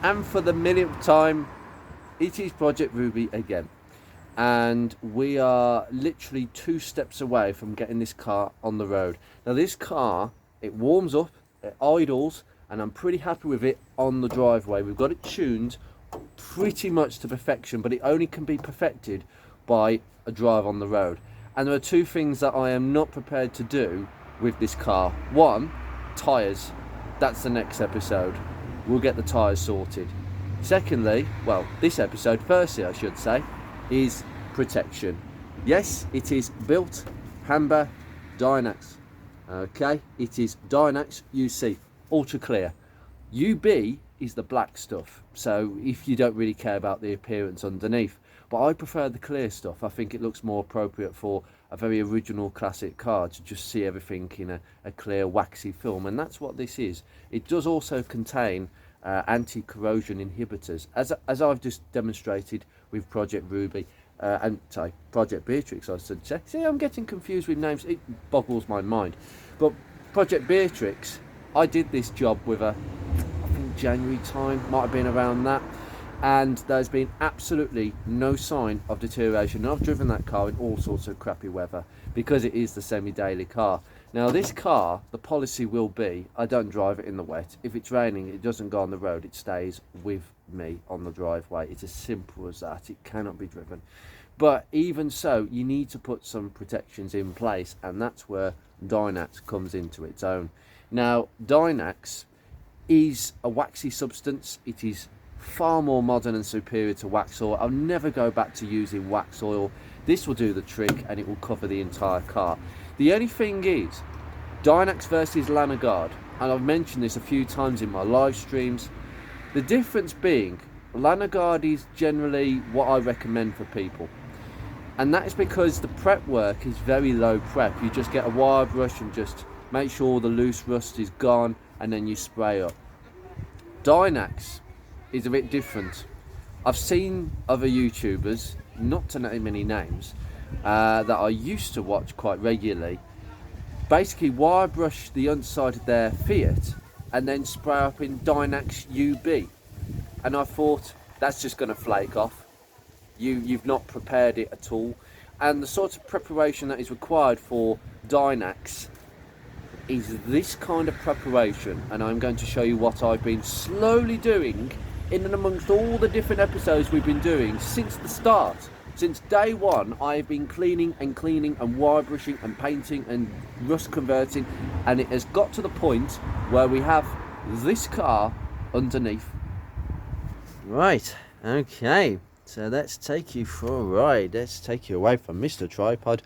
And for the millionth time, it is Project Ruby again. And we are literally 2 steps away from getting this car on the road. Now, this car, it warms up, it idles, and I'm pretty happy with it on the driveway. We've got it tuned pretty much to perfection, but it only can be perfected by a drive on the road. And there are two things that I am not prepared to do with this car. One, tyres. That's the next episode. We'll get the tyres sorted. Secondly, well, this episode, firstly, I should say, is protection. Yes, it is built Hamber Dynax. Okay, it is Dynax UC Ultra Clear. UB is the black stuff, so if you don't really care about the appearance underneath, but I prefer the clear stuff. I think it looks more appropriate for a very original classic car to just see everything in a clear waxy film, and that's what this is. It does also contain anti-corrosion inhibitors, as I've just demonstrated with Project Ruby and sorry, Project Beatrix, I should say. See, I'm getting confused with names. It boggles my mind. But Project Beatrix, I did this job with I think January time, might have been around that, and there's been absolutely no sign of deterioration. And I've driven that car in all sorts of crappy weather because it is the semi-daily car. Now, this car, the policy will be, I don't drive it in the wet. If it's raining, it doesn't go on the road, it stays with me on the driveway. It's as simple as that. It cannot be driven. But even so, you need to put some protections in place, and that's where Dynax comes into its own. Now, Dynax is a waxy substance. It is far more modern and superior to wax oil. I'll never go back to using wax oil. This will do the trick, and it will cover the entire car. The only thing is, Dynax versus Lanagard, and I've mentioned this a few times in my live streams, the difference being, Lanagard is generally what I recommend for people. And that is because the prep work is very low prep. You just get a wire brush and just make sure all the loose rust is gone, and then you spray up. Dynax is a bit different. I've seen other YouTubers, not to name any names, that I used to watch quite regularly, basically wire brush the underside of their Fiat and then spray up in Dynax UB. And I thought, that's just going to flake off. You've not prepared it at all. And the sort of preparation that is required for Dynax is this kind of preparation, and I'm going to show you what I've been slowly doing in and amongst all the different episodes we've been doing since the start. Since day one, I've been cleaning and wire brushing and painting and rust converting, and it has got to the point where we have this car underneath. Right, okay, so let's take you for a ride. Let's take you away from Mr. Tripod.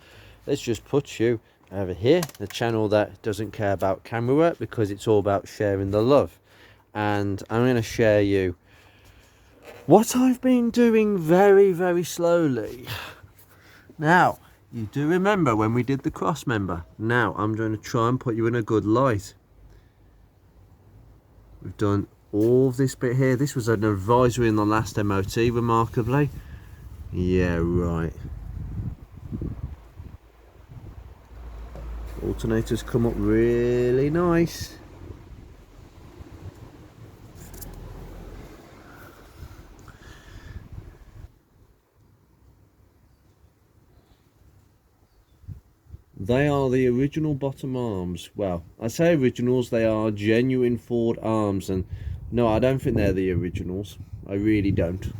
Let's just put you over here, the channel that doesn't care about camera work because it's all about sharing the love. And I'm going to share you what I've been doing very, very slowly. Now, you do remember when we did the cross member. Now, I'm going to try and put you in a good light. We've done all of this bit here. This was an advisory in the last MOT, remarkably. Yeah, right. Alternators come up really nice. They are the original bottom arms. Well, I say originals, they are genuine Ford arms, and no, I don't think they're the originals. I really don't.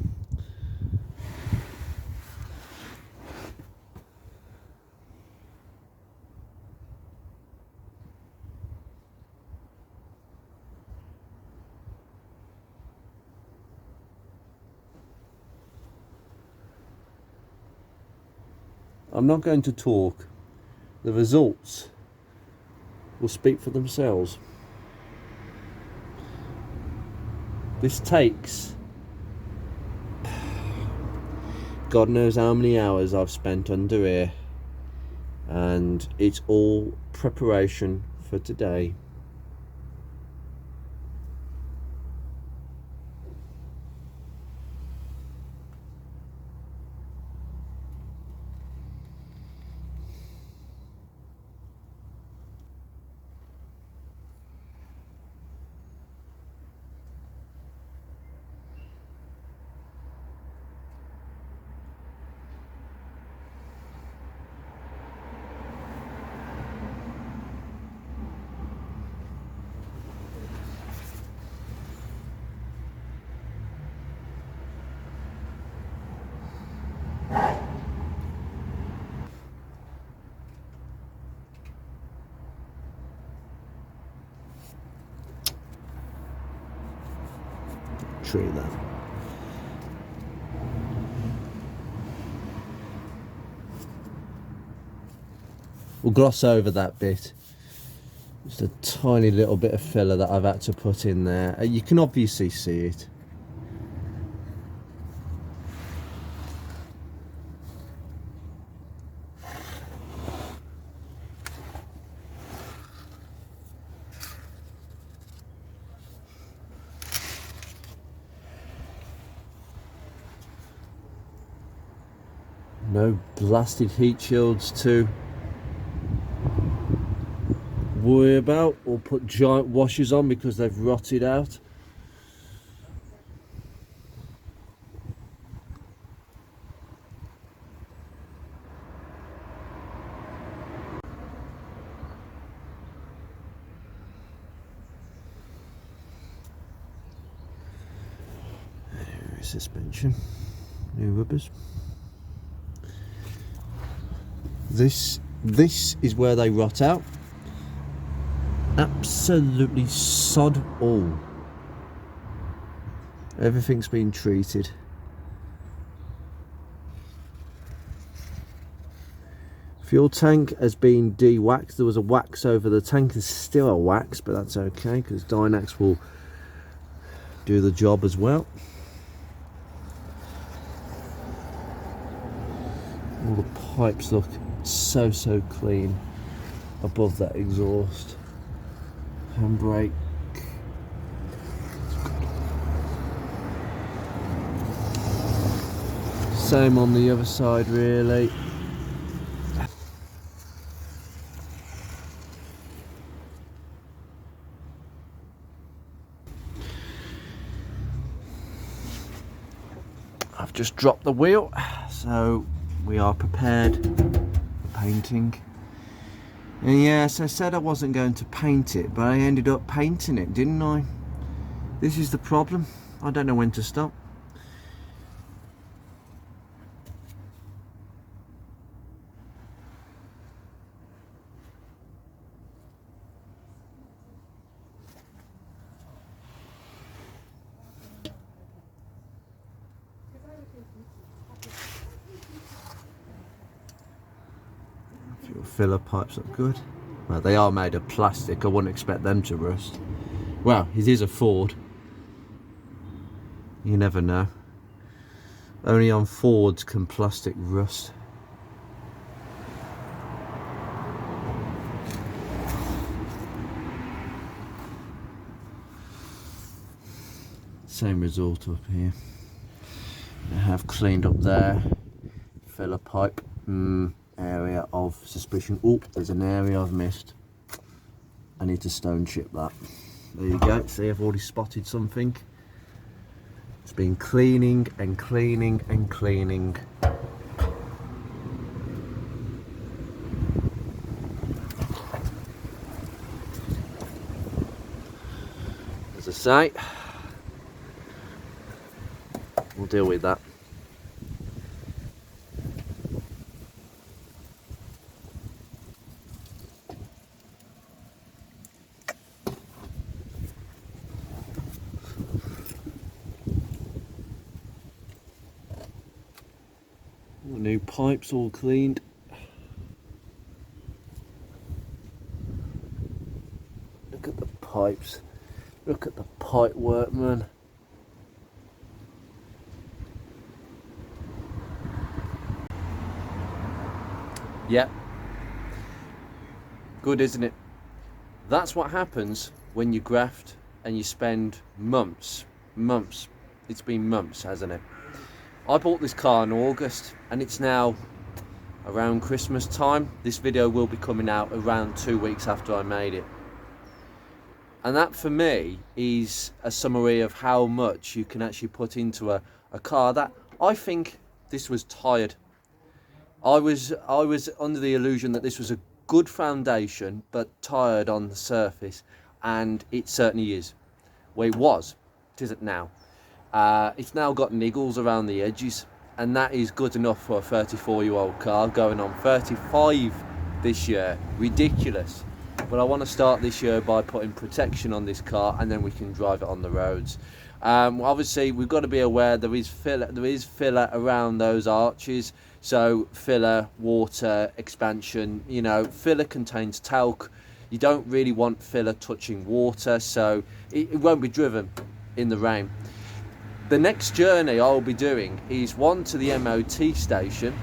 I'm not going to talk. The results will speak for themselves. This takes God knows how many hours I've spent under here, and it's all preparation for today. tree then. We'll gloss over that bit. Just a tiny little bit of filler that I've had to put in there. You can obviously see it. No blasted heat shields to worry about or put giant washers on because they've rotted out. Suspension, new rubbers. This is where they rot out. Absolutely sod all. Everything's been treated. Fuel tank has been de-waxed. There was a wax over the tank. There's still a wax, but that's okay because Dynax will do the job as well. All the pipes look so clean above that exhaust. Handbrake. Same on the other side really. I've just dropped the wheel, so we are prepared for painting. And yes, I said I wasn't going to paint it, but I ended up painting it, didn't I? This is the problem. I don't know when to stop. Your filler pipes look good. Well, they are made of plastic. I wouldn't expect them to rust. Well, it is a Ford. You never know. Only on Fords can plastic rust. Same result up here. I have cleaned up there. Filler pipe. Area of suspicion. Oh, there's an area I've missed. I need to stone chip that. There you go. See, I've already spotted something. It's been cleaning and cleaning and cleaning. As I say, we'll deal with that. New pipes all cleaned. Look at the pipes. Look at the pipe work, man. Yep. Good, isn't it? That's what happens when you graft and you spend months. It's been months, hasn't it? I bought this car in August and it's now around Christmas time. This video will be coming out around 2 weeks after I made it. And that for me is a summary of how much you can actually put into a car that I think this was tired. I was under the illusion that this was a good foundation but tired on the surface, and it certainly is. Well, it was. It isn't now. It's now got niggles around the edges, and that is good enough for a 34-year-old car going on 35 this year. Ridiculous. but I want to start this year by putting protection on this car, and then we can drive it on the roads. Obviously we've got to be aware there is filler around those arches, so filler, water, expansion, you know, filler contains talc. You don't really want filler touching water, so it won't be driven in the rain. The next journey I'll be doing is one, to the MOT station.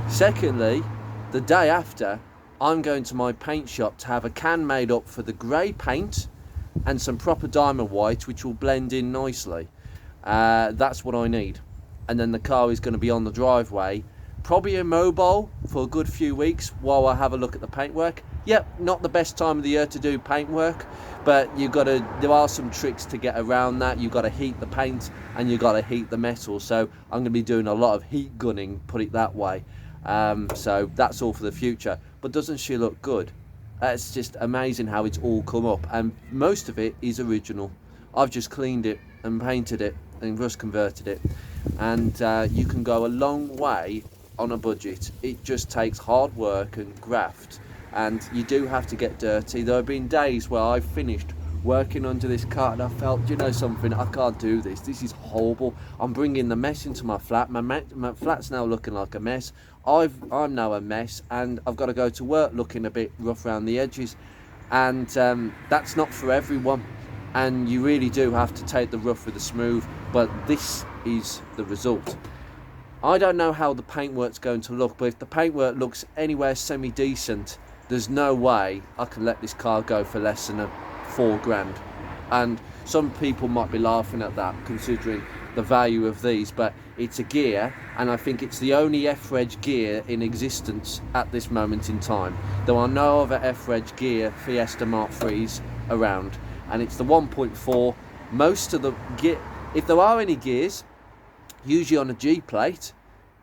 Secondly, the day after, I'm going to my paint shop to have a can made up for the grey paint and some proper diamond white, which will blend in nicely. That's what I need. And then the car is going to be on the driveway, probably immobile for a good few weeks while I have a look at the paintwork. Yep, not the best time of the year to do paintwork, but there are some tricks to get around that. You've got to heat the paint and you've got to heat the metal. So I'm going to be doing a lot of heat gunning, put it that way. So that's all for the future. But doesn't she look good? It's just amazing how it's all come up, and most of it is original. I've just cleaned it and painted it and rust converted it, and you can go a long way on a budget. It just takes hard work and graft, and you do have to get dirty. There have been days where I've finished working under this car and I felt, you know something, I can't do this. This is horrible. I'm bringing the mess into my flat. My flat's now looking like a mess. I'm now a mess, and I've got to go to work looking a bit rough around the edges, and that's not for everyone, and you really do have to take the rough with the smooth, but this is the result. I don't know how the paintwork's going to look, but if the paintwork looks anywhere semi-decent, there's no way I can let this car go for less than £4,000. And some people might be laughing at that, considering the value of these, but it's a gear, and I think it's the only F-Reg gear in existence at this moment in time. There are no other F-Reg gear Fiesta Mark IIIs around, and it's the 1.4. Most of the gear, if there are any gears, usually on a G plate,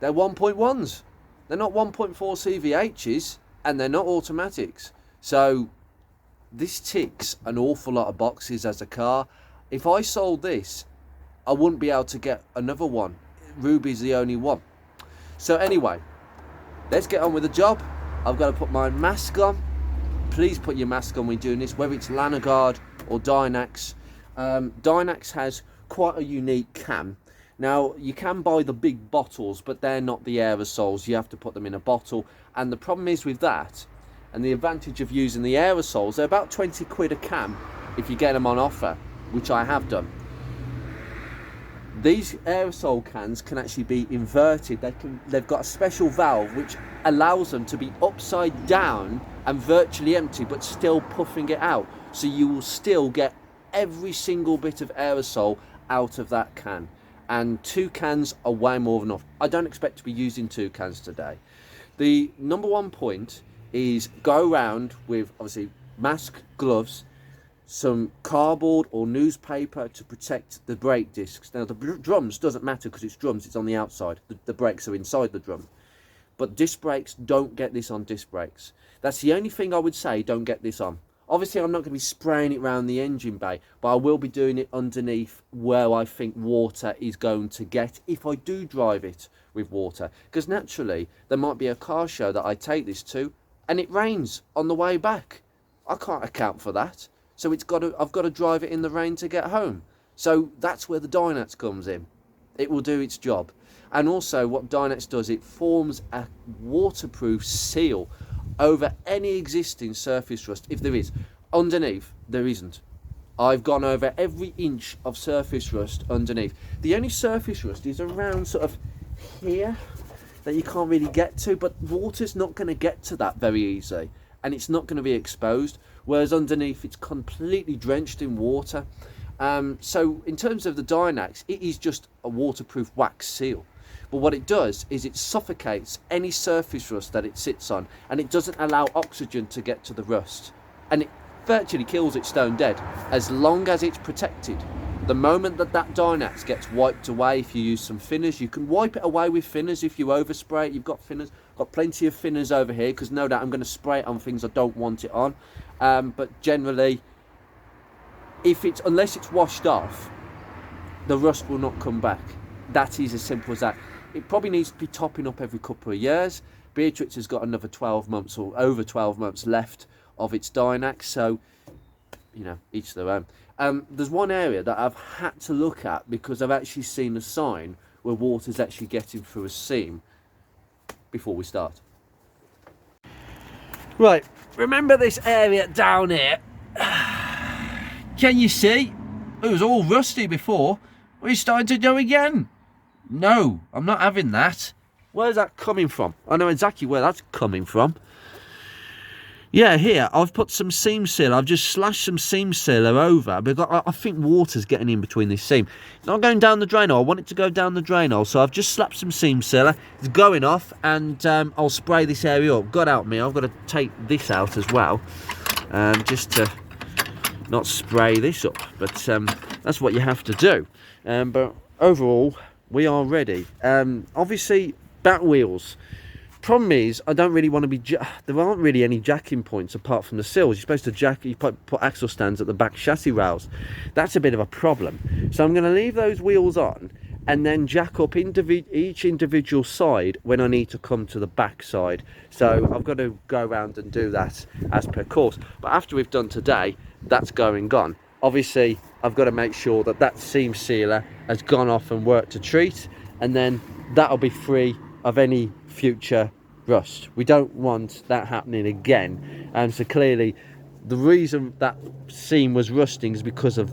they're 1.1s. They're not 1.4 CVHs, and they're not automatics. So this ticks an awful lot of boxes as a car. If I sold this, I wouldn't be able to get another one. Ruby's the only one. So anyway, let's get on with the job. I've got to put my mask on. Please put your mask on when you're doing this, whether it's Lanagard or Dynax. Dynax has quite a unique can. Now, you can buy the big bottles, but they're not the aerosols. You have to put them in a bottle. And the problem is with that, and the advantage of using the aerosols, they're about 20 quid a can if you get them on offer, which I have done. These aerosol cans can actually be inverted. They've got a special valve which allows them to be upside down and virtually empty, but still puffing it out. So you will still get every single bit of aerosol out of that can. And 2 cans are way more than enough. I don't expect to be using 2 cans today. The number one point is go around with, obviously, mask, gloves, some cardboard or newspaper to protect the brake discs. Now, the drums doesn't matter because it's drums, it's on the outside. The brakes are inside the drum. But disc brakes, don't get this on disc brakes. That's the only thing I would say, don't get this on. Obviously, I'm not going to be spraying it around the engine bay, but I will be doing it underneath where I think water is going to get if I do drive it with water. Because naturally, there might be a car show that I take this to, and it rains on the way back. I can't account for that. So I've got to drive it in the rain to get home. So that's where the Dynax comes in. It will do its job. And also what Dynax does, it forms a waterproof seal over any existing surface rust. If there is. Underneath, there isn't. I've gone over every inch of surface rust underneath. The only surface rust is around sort of here that you can't really get to, but water's not going to get to that very easily, and it's not going to be exposed, whereas underneath it's completely drenched in water. So in terms of the Dynax, it is just a waterproof wax seal. But what it does is it suffocates any surface rust that it sits on, and it doesn't allow oxygen to get to the rust. And it virtually kills it stone dead, as long as it's protected. The moment that Dynax gets wiped away, if you use some thinners, you can wipe it away with thinners if you overspray it. You've got thinners, got plenty of thinners over here, because no doubt I'm going to spray it on things I don't want it on. But generally, unless it's washed off, the rust will not come back. That is as simple as that. It probably needs to be topping up every couple of years. Beatrix has got another 12 months or over 12 months left of its Dynax, so, you know, each their own. There's one area that I've had to look at because I've actually seen a sign where water's actually getting through a seam before we start. Right, remember this area down here? Can you see? It was all rusty before. We're starting to go again. No, I'm not having that. Where's that coming from? I know exactly where that's coming from. Yeah, here, I've put some seam sealer. I've just slashed some seam sealer over because I think water's getting in between this seam. It's not going down the drain hole. I want it to go down the drain hole. So I've just slapped some seam sealer. It's going off, and I'll spray this area up. God help me, I've got to take this out as well. Just to not spray this up. But that's what you have to do. But overall, we are ready. Obviously, back wheels. Problem is, I don't really want to be... there aren't really any jacking points apart from the sills. You're supposed to jack... You put axle stands at the back chassis rails. That's a bit of a problem. So I'm going to leave those wheels on and then jack up each individual side when I need to come to the back side. So I've got to go around and do that as per course. But after we've done today, that's going on. Obviously, I've got to make sure that that seam sealer has gone off and worked to treat, and then that'll be free of any future rust. We don't want that happening again, and so clearly the reason that seam was rusting is because of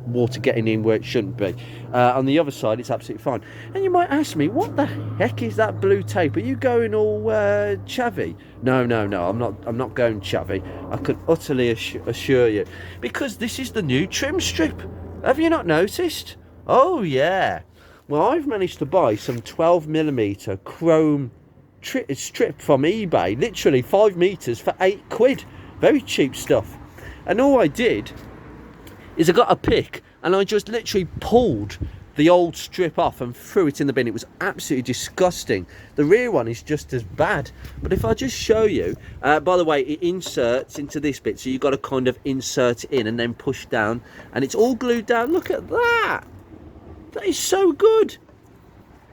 water getting in where it shouldn't be. On the other side, it's absolutely fine. And you might ask me, what the heck is that blue tape? Are you going all chavvy? No, I'm not going chavvy. I can utterly assure you, because this is the new trim strip. Have you not noticed? Oh yeah. Well, I've managed to buy some 12mm chrome strip from eBay, literally 5 meters for £8. Very cheap stuff. And all I did is I got a pick and I just literally pulled the old strip off and threw it in the bin. It was absolutely disgusting. The rear one is just as bad. But if I just show you, by the way, it inserts into this bit, so you've got to kind of insert it in and then push down, and it's all glued down. Look at that. That is so good.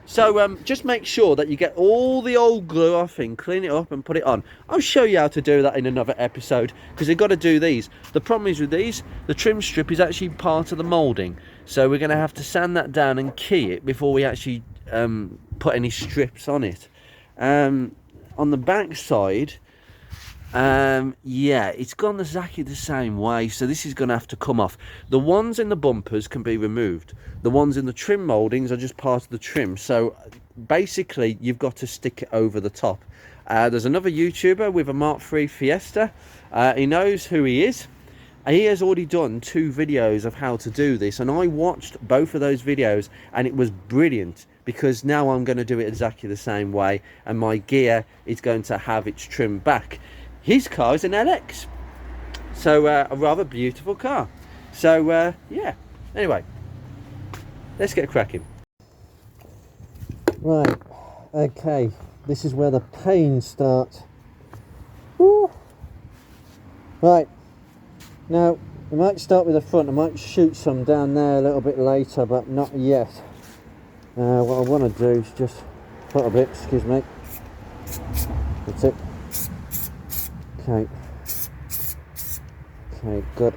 So just make sure that you get all the old glue off and clean it up and put it on. I'll show you how to do that in another episode, because you've got to do these. The problem is with these, the trim strip is actually part of the moulding, so we're going to have to sand that down and key it before we actually put any strips on it. On the back side, yeah, it's gone exactly the same way, so this is going to have to come off. The ones in the bumpers can be removed. The ones in the trim mouldings are just part of the trim, so basically you've got to stick it over the top. There's another YouTuber with a Mark III Fiesta. He knows who he is. He has already done 2 videos of how to do this, and I watched both of those videos and it was brilliant, because now I'm going to do it exactly the same way, and my gear is going to have its trim back. His car is an LX, so a rather beautiful car. So yeah, anyway, let's get cracking. Right, okay, this is where the pain starts. Woo. Right, now we might start with the front. I might shoot some down there a little bit later, but not yet. What I want to do is just put a bit, excuse me, that's it. Okay, good.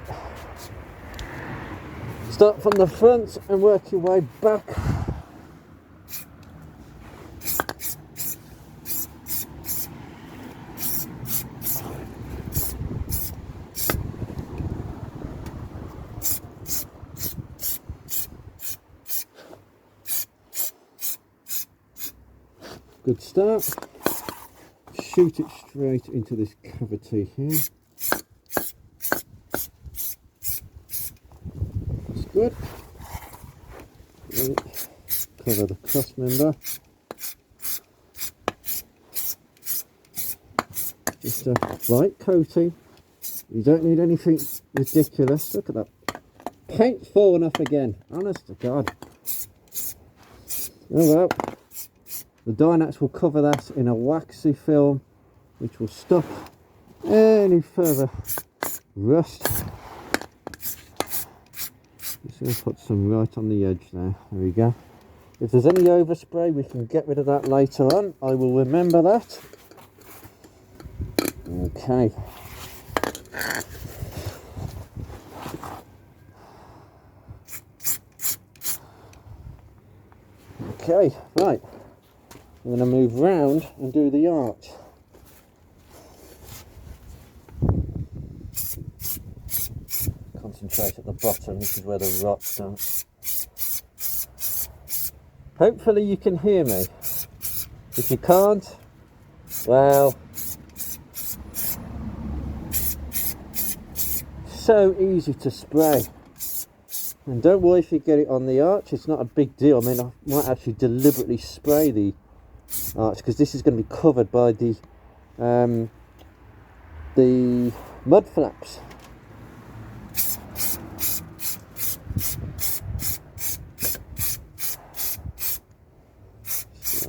Start from the front and work your way back. Good start. Shoot it straight into this cavity here. That's good. Right. Cover the cross member. Just a light coating. You don't need anything ridiculous. Look at that. Paint's falling off again. Honest to God. Oh well. The Dynax will cover that in a waxy film, which will stop any further rust. Just going to put some right on the edge there. There we go. If there's any overspray, we can get rid of that later on. I will remember that. Okay. Okay, right. I'm going to move round and do the arch. Concentrate at the bottom, this is where the rot starts. Hopefully you can hear me. If you can't, well, so easy to spray. And don't worry if you get it on the arch, it's not a big deal. I mean, I might actually deliberately spray the arch because this is going to be covered by the mud flaps.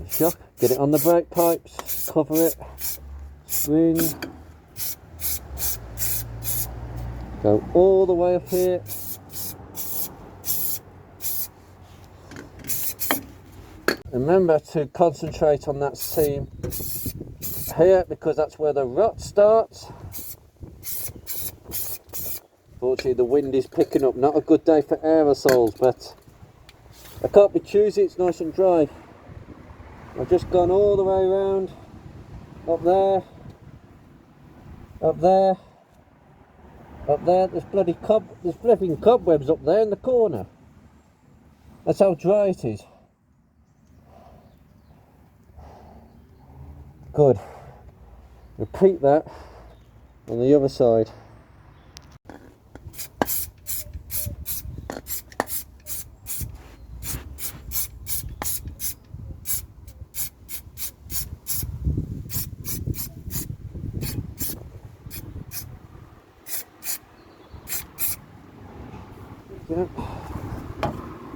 Shock. Get it on the brake pipes, cover it, spring, go all the way up here. Remember to concentrate on that seam here because that's where the rot starts. Fortunately the wind is picking up, not a good day for aerosols, but I can't be choosy, it's nice and dry. I've just gone all the way around, up there, up there, up there. There's flipping cobwebs up there in the corner. That's how dry it is. Good. Repeat that on the other side. Yeah.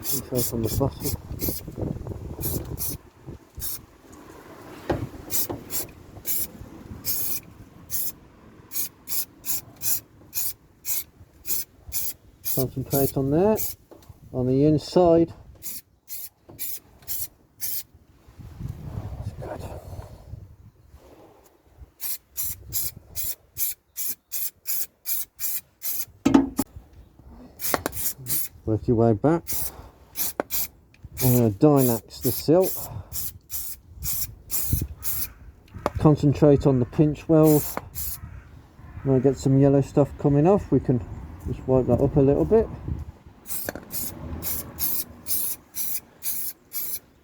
Control on the bottom. Concentrate on that, on the inside. That's good. Work your way back. I'm going to Dynax the sill. Concentrate on the pinch weld. When I get some yellow stuff coming off, we can just wipe that up a little bit.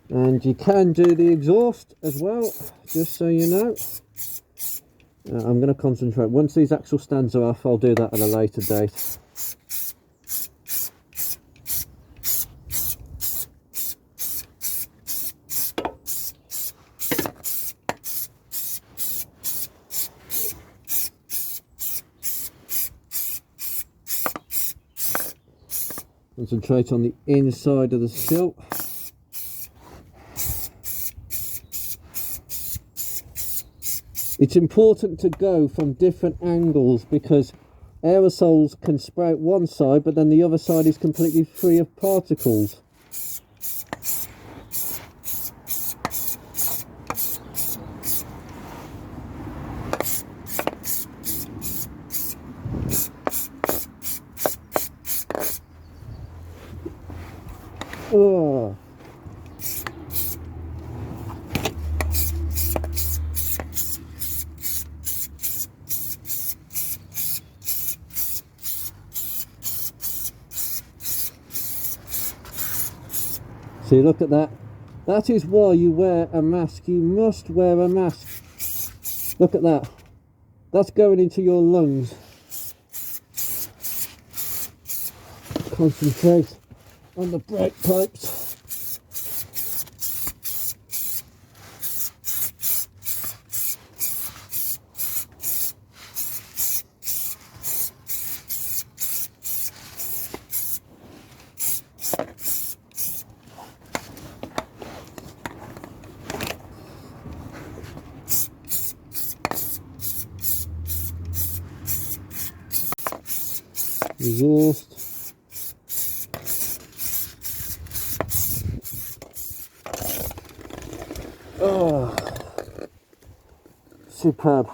And you can do the exhaust as well, just so you know. I'm going to concentrate. Once these axle stands are off, I'll do that at a later date. Concentrate on the inside of the sill. It's important to go from different angles because aerosols can spray at one side, but then the other side is completely free of particles. Oh. See, look at that. That is why you wear a mask. You must wear a mask. Look at that. That's going into your lungs. Concentrate on the brake pipes. Exhaust. Oh, superb.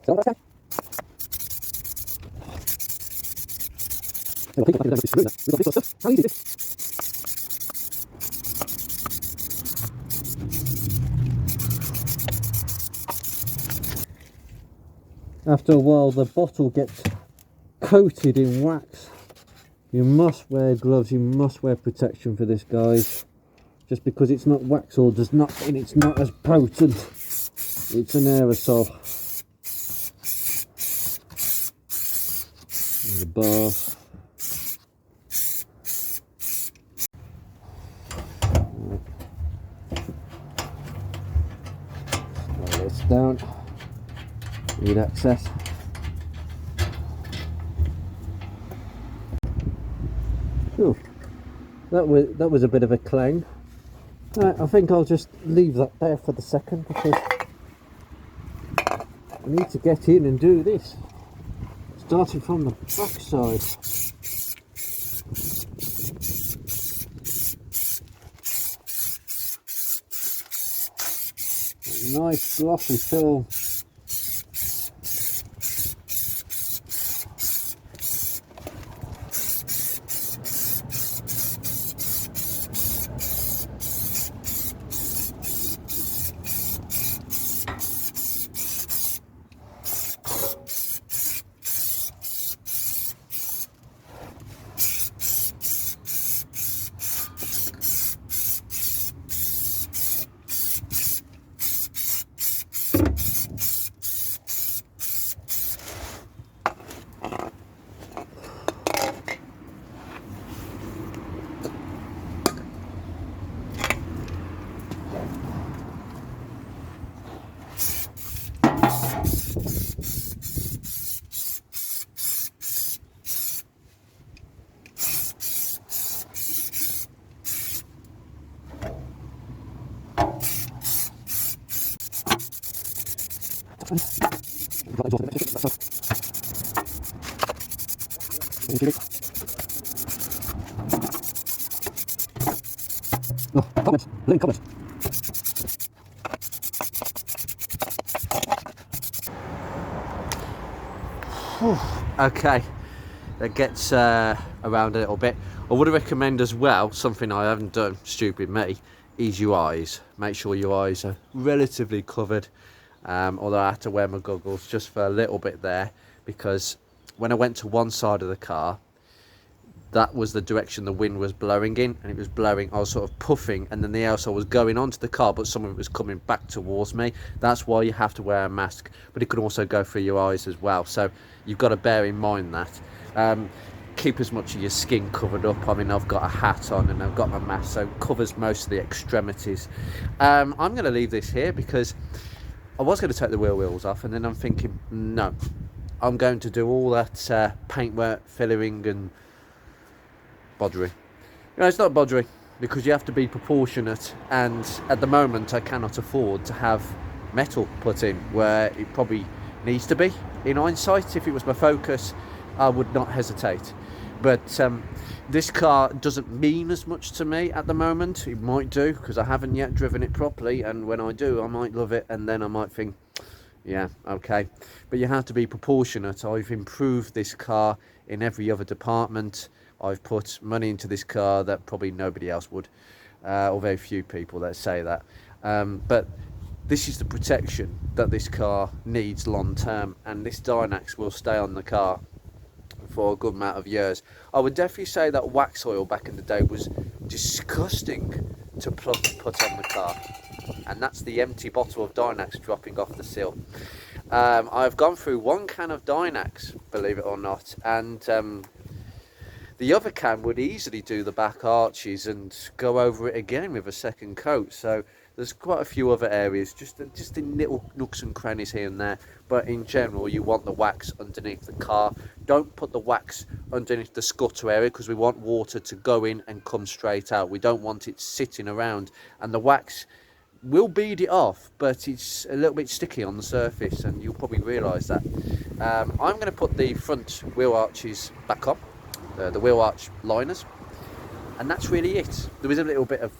After a while the bottle gets coated in wax. You must wear gloves, you must wear protection for this, guys. Just because it's not wax or does not mean it's not as potent. It's an aerosol. There's a bar. Slow this down. Need access. Ooh, that was a bit of a clang. Right, I think I'll just leave that there for the second because I need to get in and do this. Starting from the back side. Nice glossy film. Oh, comments, link comments. Okay, that gets around a little bit. I would recommend as well, something I haven't done, stupid me, is your eyes. Make sure your eyes are relatively covered, although I had to wear my goggles just for a little bit there, because when I went to one side of the car, that was the direction the wind was blowing in, and it was blowing, I was sort of puffing, and then the aerosol was going onto the car, but some of it was coming back towards me. That's why you have to wear a mask, but it could also go through your eyes as well, so you've got to bear in mind that. Keep as much of your skin covered up. I mean, I've got a hat on and I've got my mask, so it covers most of the extremities. I'm going to leave this here because I was going to take the wheels off, and then I'm thinking, no, I'm going to do all that paintwork, fillering and bodgery. It's not bodgery, because you have to be proportionate, and at the moment I cannot afford to have metal put in where it probably needs to be. In hindsight, if it was my Focus, I would not hesitate, but this car doesn't mean as much to me at the moment. It might do, because I haven't yet driven it properly, and when I do I might love it, and then I might think, yeah, okay. But you have to be proportionate. I've improved this car in every other department. I've put money into this car that probably nobody else would, or very few people that say that. But this is the protection that this car needs long term, and this Dynax will stay on the car for a good amount of years. I would definitely say that wax oil back in the day was disgusting to put on the car, and that's the empty bottle of Dynax dropping off the sill. I've gone through one can of Dynax, believe it or not, and the other can would easily do the back arches and go over it again with a second coat. So there's quite a few other areas, just in little nooks and crannies here and there. But in general, you want the wax underneath the car. Don't put the wax underneath the scutter area, because we want water to go in and come straight out. We don't want it sitting around, and the wax will bead it off, but it's a little bit sticky on the surface, and you'll probably realise that. I'm going to put the front wheel arches back on. The wheel arch liners, and that's really it. There is a little bit of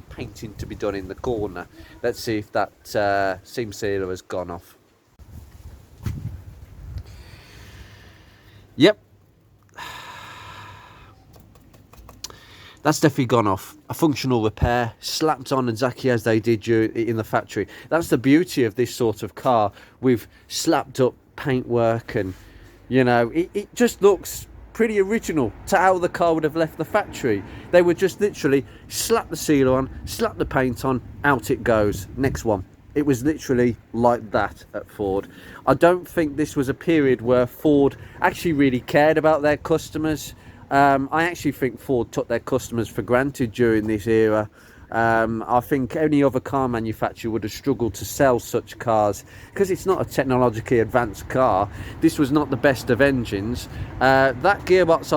painting to be done in the corner. Let's see if that seam sealer has gone off. Yep. That's definitely gone off. A functional repair, slapped on exactly as they did in the factory. That's the beauty of this sort of car, with slapped up paintwork, and you know, it just looks pretty original to how the car would have left the factory. They would just literally slap the sealer on, slap the paint on, out it goes, next one. It was literally like that at Ford. I don't think this was a period where Ford actually really cared about their customers. I actually think Ford took their customers for granted during this era. I think any other car manufacturer would have struggled to sell such cars because it's not a technologically advanced car. This was not the best of engines. That gearbox,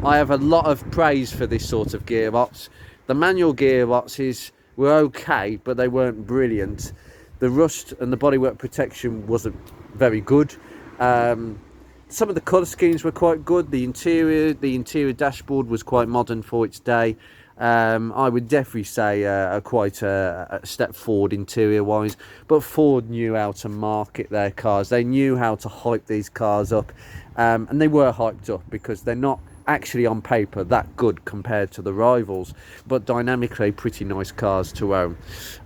I have a lot of praise for this sort of gearbox. The manual gearboxes were okay, but they weren't brilliant. The rust and the bodywork protection wasn't very good. Some of the colour schemes were quite good. The interior dashboard was quite modern for its day. I would definitely say quite a step forward interior wise, but Ford knew how to market their cars. They knew how to hype these cars up, and they were hyped up because they're not actually on paper that good compared to the rivals, but dynamically pretty nice cars to own,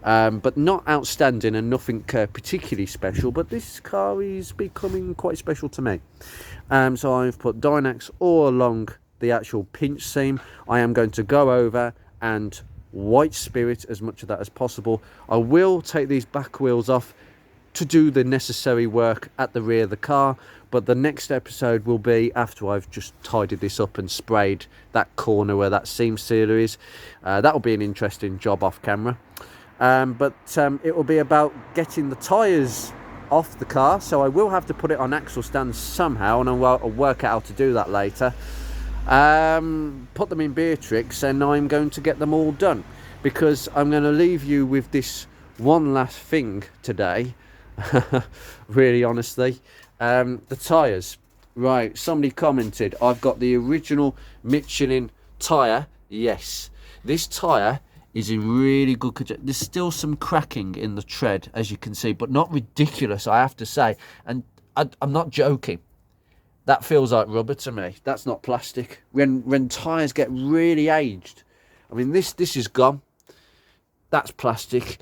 but not outstanding and nothing particularly special. But this car is becoming quite special to me. So I've put Dynax all along the actual pinch seam. I am going to go over and white spirit as much of that as possible. I will take these back wheels off to do the necessary work at the rear of the car, but the next episode will be after I've just tidied this up and sprayed that corner where that seam sealer is. That will be an interesting job off camera, but it will be about getting the tyres off the car, so I will have to put it on axle stands somehow, and I'll work out how to do that later. Put them in Beatrix, and I'm going to get them all done, because I'm going to leave you with this one last thing today. Really, honestly, the tyres. Right, somebody commented, I've got the original Michelin tyre. Yes, this tyre is in really good condition. There's still some cracking in the tread, as you can see, but not ridiculous, I have to say. And I'm not joking. That feels like rubber to me. That's not plastic. When tyres get really aged, I mean, this is gone. That's plastic.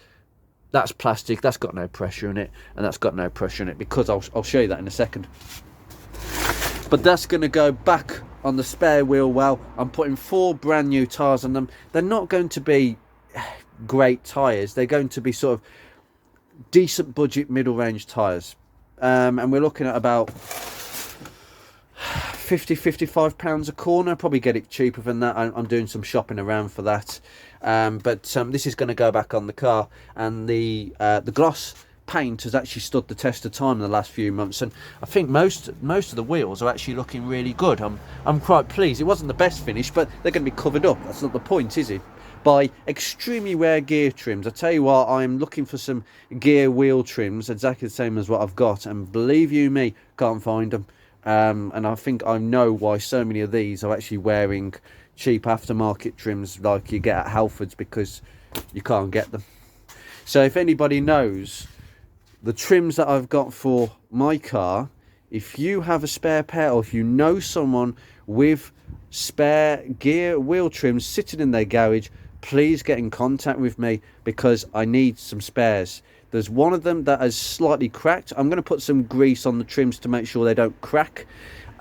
That's plastic. That's got no pressure in it, and that's got no pressure in it, because I'll show you that in a second. But that's going to go back on the spare wheel well. I'm putting 4 brand new tyres on them. They're not going to be great tyres. They're going to be sort of decent budget middle range tyres, and we're looking at about £50-55 a corner. Probably get it cheaper than that. I'm doing some shopping around for that, but this is going to go back on the car, and the gloss paint has actually stood the test of time in the last few months, and I think most of the wheels are actually looking really good. I'm quite pleased. It wasn't the best finish, but they're going to be covered up. That's not the point, is it? By extremely rare gear trims. I tell you what, I'm looking for some gear wheel trims exactly the same as what I've got, and believe you me, can't find them. And I think I know why so many of these are actually wearing cheap aftermarket trims like you get at Halfords, because you can't get them. So if anybody knows the trims that I've got for my car, if you have a spare pair, or if you know someone with spare gear wheel trims sitting in their garage, please get in contact with me, because I need some spares. There's one of them that is slightly cracked. I'm going to put some grease on the trims to make sure they don't crack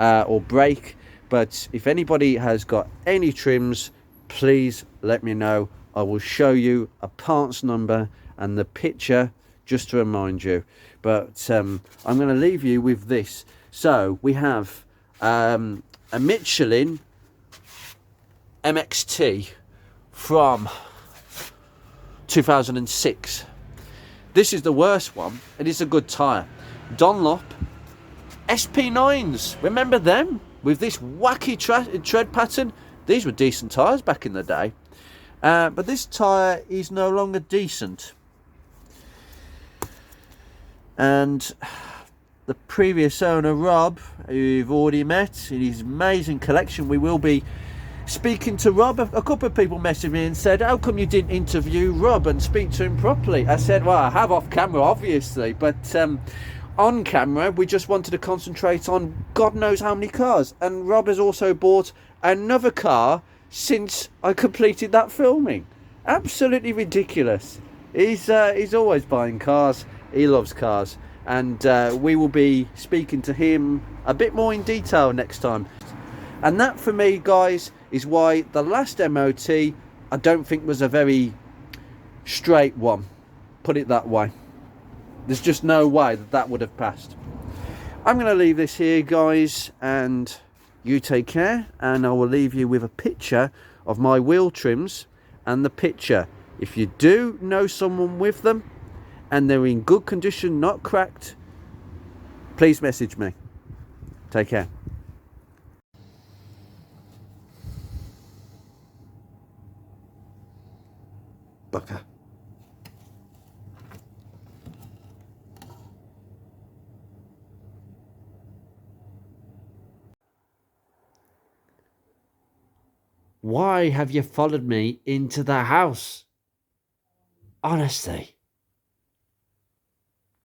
or break. But if anybody has got any trims, please let me know. I will show you a parts number and the picture just to remind you. But I'm going to leave you with this. So we have a Michelin MXT from 2006. This is the worst one, and it's a good tyre. Dunlop SP9s, remember them? With this wacky tread pattern. These were decent tyres back in the day. But this tyre is no longer decent. And the previous owner, Rob, who you've already met in his amazing collection, we will be speaking to Rob. A couple of people messaged me and said, how come you didn't interview Rob and speak to him properly? I said, well, I have off camera, obviously, but on camera, we just wanted to concentrate on God knows how many cars. And Rob has also bought another car since I completed that filming. Absolutely ridiculous. He's always buying cars. He loves cars. And we will be speaking to him a bit more in detail next time. And that, for me, guys, is why the last MOT, I don't think was a very straight one. Put it that way. There's just no way that that would have passed. I'm going to leave this here, guys, and you take care. And I will leave you with a picture of my wheel trims and the picture. If you do know someone with them and they're in good condition, not cracked, please message me. Take care. Bucker. Why have you followed me into the house? Honestly.